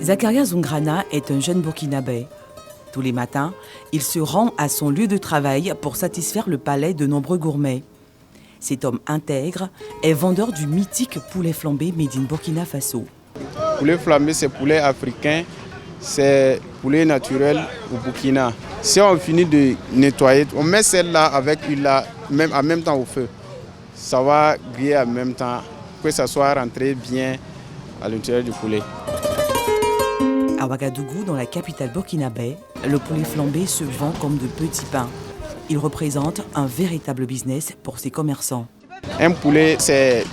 Zakaria Zungrana est un jeune Burkinabé. Tous les matins, il se rend à son lieu de travail pour satisfaire le palais de nombreux gourmets. Cet homme intègre est vendeur du mythique poulet flambé made in Burkina Faso. Poulet flambé, c'est poulet africain, c'est poulet naturel au Burkina. Si on finit de nettoyer, on met celle-là avec l'huile en même temps au feu. Ça va griller en même temps, que ça soit rentré bien à l'intérieur du poulet. À Ouagadougou, dans la capitale burkinabé, le poulet flambé se vend comme de petits pains. Il représente un véritable business pour ses commerçants. Un poulet, c'est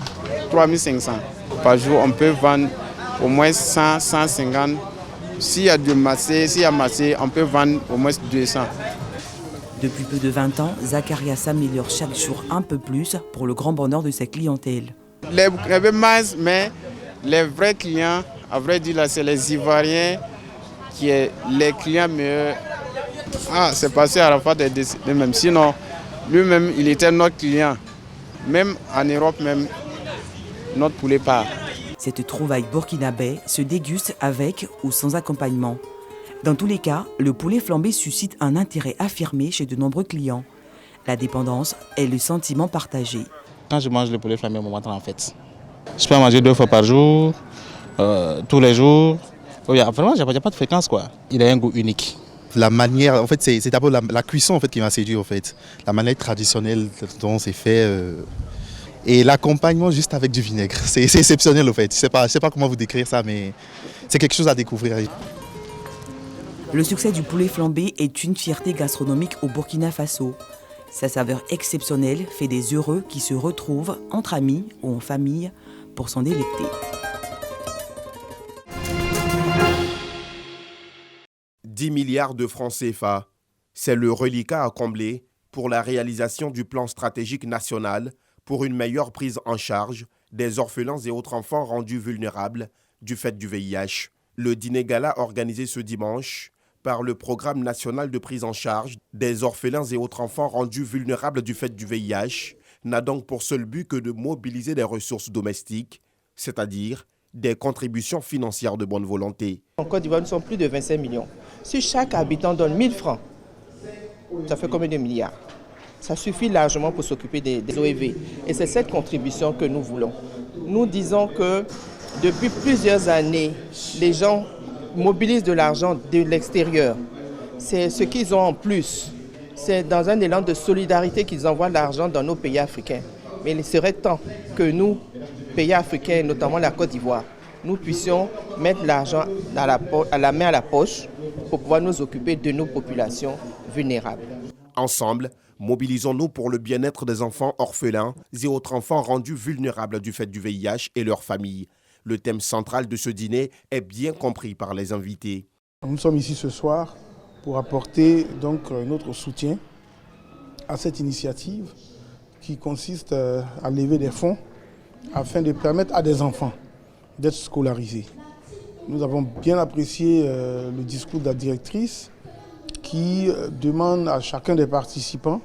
3500 par jour. On peut vendre au moins 100, 150. S'il y a massé, on peut vendre au moins 200. Depuis peu de 20 ans, Zakaria s'améliore chaque jour un peu plus pour le grand bonheur de sa clientèle. Les minces, mais les vrais clients, à vrai dire, là, c'est les Ivoiriens qui sont les clients meilleurs. C'est passé à la fois des décès même. Sinon, lui-même, il était notre client. Même en Europe, même, notre poulet part. Cette trouvaille burkinabé se déguste avec ou sans accompagnement. Dans tous les cas, le poulet flambé suscite un intérêt affirmé chez de nombreux clients. La dépendance est le sentiment partagé. Quand je mange le poulet flambé, on m'entend en fait. Je peux en manger 2 fois par jour, tous les jours. Vraiment, il n'y a pas de fréquence, quoi. Il a un goût unique. La manière, en fait, c'est d'abord la cuisson en fait, qui m'a séduit. En fait. La manière traditionnelle dont c'est fait. Et l'accompagnement juste avec du vinaigre. C'est exceptionnel, en fait. Je ne sais pas comment vous décrire ça, mais c'est quelque chose à découvrir. Le succès du poulet flambé est une fierté gastronomique au Burkina Faso. Sa saveur exceptionnelle fait des heureux qui se retrouvent entre amis ou en famille pour s'en délecter. 10 milliards de francs CFA, c'est le reliquat à combler pour la réalisation du plan stratégique national pour une meilleure prise en charge des orphelins et autres enfants rendus vulnérables du fait du VIH. Le dîner gala organisé ce dimanche par le Programme national de prise en charge des orphelins et autres enfants rendus vulnérables du fait du VIH n'a donc pour seul but que de mobiliser des ressources domestiques, c'est-à-dire des contributions financières de bonne volonté. En Côte d'Ivoire, nous sommes plus de 25 millions. Si chaque habitant donne 1000 francs, ça fait combien de milliards? Ça suffit largement pour s'occuper des OEV. Et c'est cette contribution que nous voulons. Nous disons que depuis plusieurs années, les gens mobilisent de l'argent de l'extérieur. C'est ce qu'ils ont en plus. C'est dans un élan de solidarité qu'ils envoient l'argent dans nos pays africains. Mais il serait temps que nous, pays africains, notamment la Côte d'Ivoire, nous puissions mettre l'argent à la main à la poche pour pouvoir nous occuper de nos populations vulnérables. Ensemble, mobilisons-nous pour le bien-être des enfants orphelins et autres enfants rendus vulnérables du fait du VIH et leurs familles. Le thème central de ce dîner est bien compris par les invités. Nous sommes ici ce soir pour apporter donc notre soutien à cette initiative qui consiste à lever des fonds afin de permettre à des enfants d'être scolarisés. Nous avons bien apprécié le discours de la directrice qui demande à chacun des participants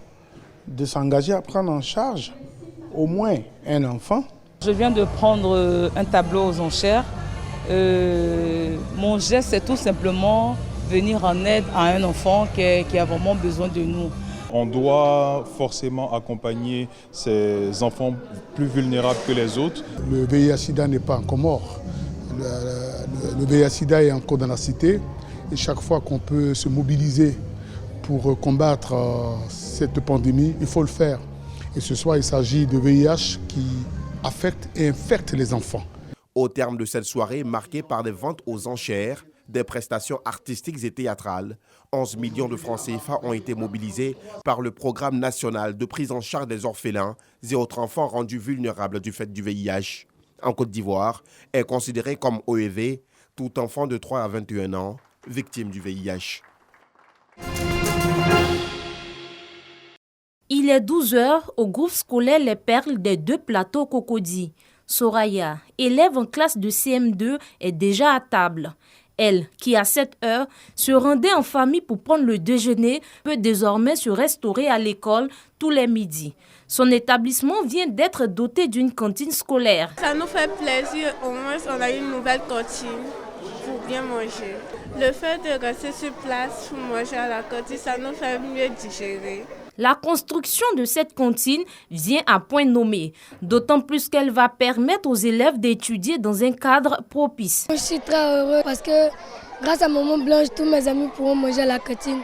de s'engager à prendre en charge au moins un enfant. Je viens de prendre un tableau aux enchères. Mon geste, c'est tout simplement venir en aide à un enfant qui a vraiment besoin de nous. On doit forcément accompagner ces enfants plus vulnérables que les autres. Le VIH-Sida n'est pas encore mort. Le VIH-Sida est encore dans la cité. Et chaque fois qu'on peut se mobiliser pour combattre cette pandémie, il faut le faire. Et ce soir, il s'agit de VIH qui affecte et infecte les enfants. Au terme de cette soirée marquée par des ventes aux enchères, des prestations artistiques et théâtrales, 11 millions de francs CFA ont été mobilisés par le Programme national de prise en charge des orphelins et autres enfants rendus vulnérables du fait du VIH. En Côte d'Ivoire, est considéré comme OEV tout enfant de 3 à 21 ans victime du VIH. Il est 12h au groupe scolaire Les Perles des 2 plateaux Cocody. Soraya, élève en classe de CM2, est déjà à table. Elle, qui à cette heure se rendait en famille pour prendre le déjeuner, peut désormais se restaurer à l'école tous les midis. Son établissement vient d'être doté d'une cantine scolaire. Ça nous fait plaisir, au moins on a une nouvelle cantine pour bien manger. Le fait de rester sur place pour manger à la cantine, ça nous fait mieux digérer. La construction de cette cantine vient à point nommé, d'autant plus qu'elle va permettre aux élèves d'étudier dans un cadre propice. Je suis très heureux parce que grâce à Maman Blanche, tous mes amis pourront manger à la cantine.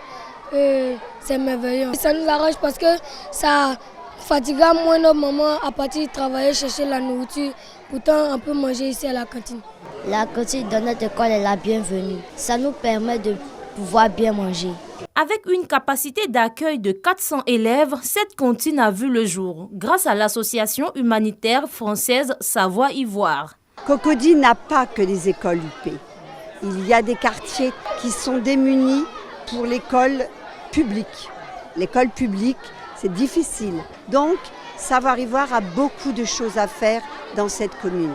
C'est merveilleux. Ça nous arrange parce que ça fatiguera moins notre maman à partir de travailler, chercher la nourriture. Pourtant, on peut manger ici à la cantine. La cantine de notre école est la bienvenue. Ça nous permet de pouvoir bien manger. Avec une capacité d'accueil de 400 élèves, cette cantine a vu le jour grâce à l'association humanitaire française Savoie-Ivoire. Cocody n'a pas que les écoles UP. Il y a des quartiers qui sont démunis pour l'école publique. L'école publique, c'est difficile. Donc, Savoie-Ivoire a beaucoup de choses à faire dans cette commune.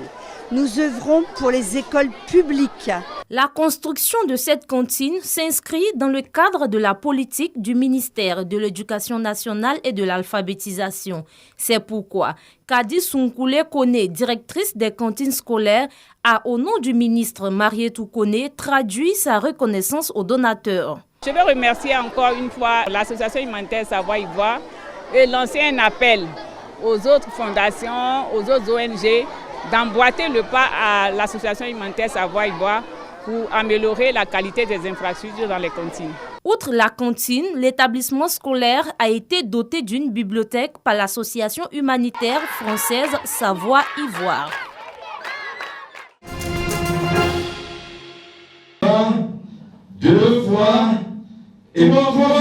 Nous œuvrons pour les écoles publiques. La construction de cette cantine s'inscrit dans le cadre de la politique du ministère de l'Éducation nationale et de l'alphabétisation. C'est pourquoi Kadi Sunkoulé Kone, directrice des cantines scolaires, a, au nom du ministre Marietou Kone, traduit sa reconnaissance aux donateurs. Je veux remercier encore une fois l'association humanitaire Savoie-Ivoire et lancer un appel aux autres fondations, aux autres ONG, d'emboîter le pas à l'association humanitaire Savoie-Ivoire pour améliorer la qualité des infrastructures dans les cantines. Outre la cantine, l'établissement scolaire a été doté d'une bibliothèque par l'association humanitaire française Savoie-Ivoire. Deux fois et bonsoir.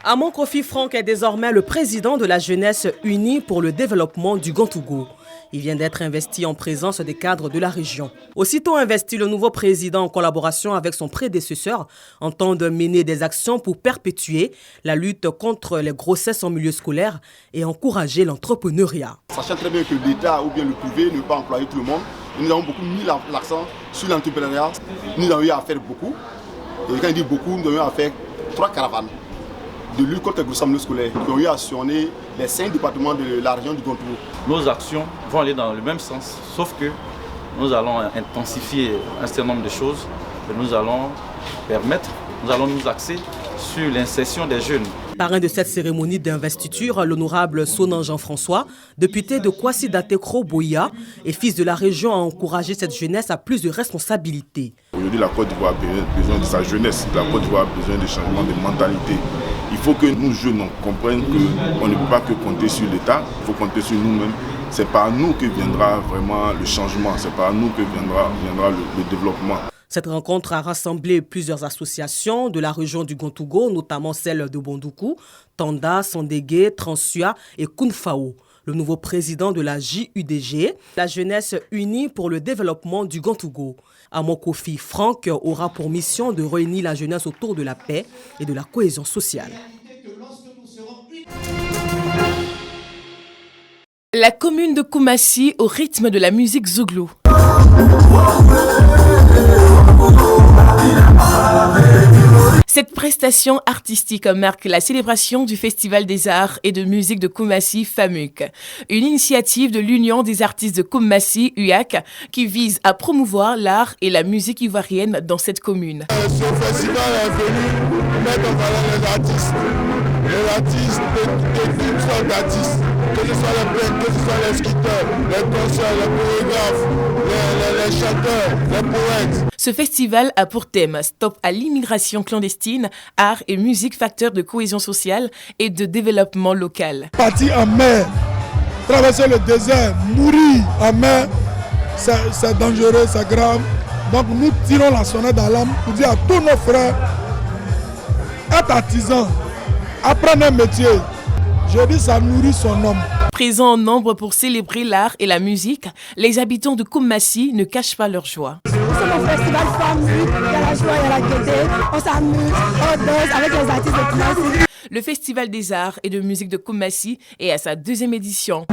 Amon Kofi Franck est désormais le président de la jeunesse unie pour le développement du Grand-Togo. Il vient d'être investi en présence des cadres de la région. Aussitôt investi, le nouveau président, en collaboration avec son prédécesseur, entend mener des actions pour perpétuer la lutte contre les grossesses en milieu scolaire et encourager l'entrepreneuriat. Sachant très bien que l'État ou bien le privé ne peut pas employer tout le monde, nous avons beaucoup mis l'accent sur l'entrepreneuriat. Nous avons eu à faire beaucoup. Et quand je dis beaucoup, nous avons eu à faire 3 caravanes de lutte contre les grossesses scolaires qui ont eu à sillonner les 5 départements de la région du Grand-Togo. Nos actions vont aller dans le même sens, sauf que nous allons intensifier un certain nombre de choses que nous allons nous axer sur l'insertion des jeunes. Parrain de cette cérémonie d'investiture, l'honorable Sonan Jean-François, député de Kwasi Datekro Boya et fils de la région, a encouragé cette jeunesse à plus de responsabilités. Aujourd'hui, la Côte d'Ivoire a besoin de sa jeunesse, la Côte d'Ivoire a besoin de changements de mentalité. Il faut que nous jeunes comprenions qu'on ne peut pas que compter sur l'État, il faut compter sur nous-mêmes. C'est par nous que viendra vraiment le changement, c'est par nous que viendra le développement. Cette rencontre a rassemblé plusieurs associations de la région du Grand-Togo, notamment celles de Bondoukou, Tanda, Sandégué, Transua et Kounfao. Le nouveau président de la JUDG, la jeunesse unie pour le développement du Grand-Togo. Amon Kofi Franck aura pour mission de réunir la jeunesse autour de la paix et de la cohésion sociale. La commune de Koumassi au rythme de la musique zouglou. Cette prestation artistique marque la célébration du Festival des Arts et de Musique de Koumassi, FAMUC, une initiative de l'Union des artistes de Koumassi, UAC, qui vise à promouvoir l'art et la musique ivoirienne dans cette commune. Ce festival est venu mettre en valeur les artistes, toutes sortes d'artistes, que ce soit les peintres, que ce soit les sculpteurs, les danseurs, les chorégraphes, les chanteurs, les poètes. Ce festival a pour thème Stop à l'immigration clandestine, art et musique facteur de cohésion sociale et de développement local. Partir en mer, traverser le désert, mourir en mer, c'est dangereux, c'est grave. Donc nous tirons la sonnette d'alarme pour dire à tous nos frères, être artisan, apprendre un métier. Je dis ça nourrit son homme. Présents en nombre pour célébrer l'art et la musique, les habitants de Koumassi ne cachent pas leur joie. C'est mon festival FAMUC, il y a la joie, il y a la gaieté, on s'amuse, on danse avec les artistes de Koumassi. Le Festival des Arts et de Musique de Koumassi est à sa 2e édition.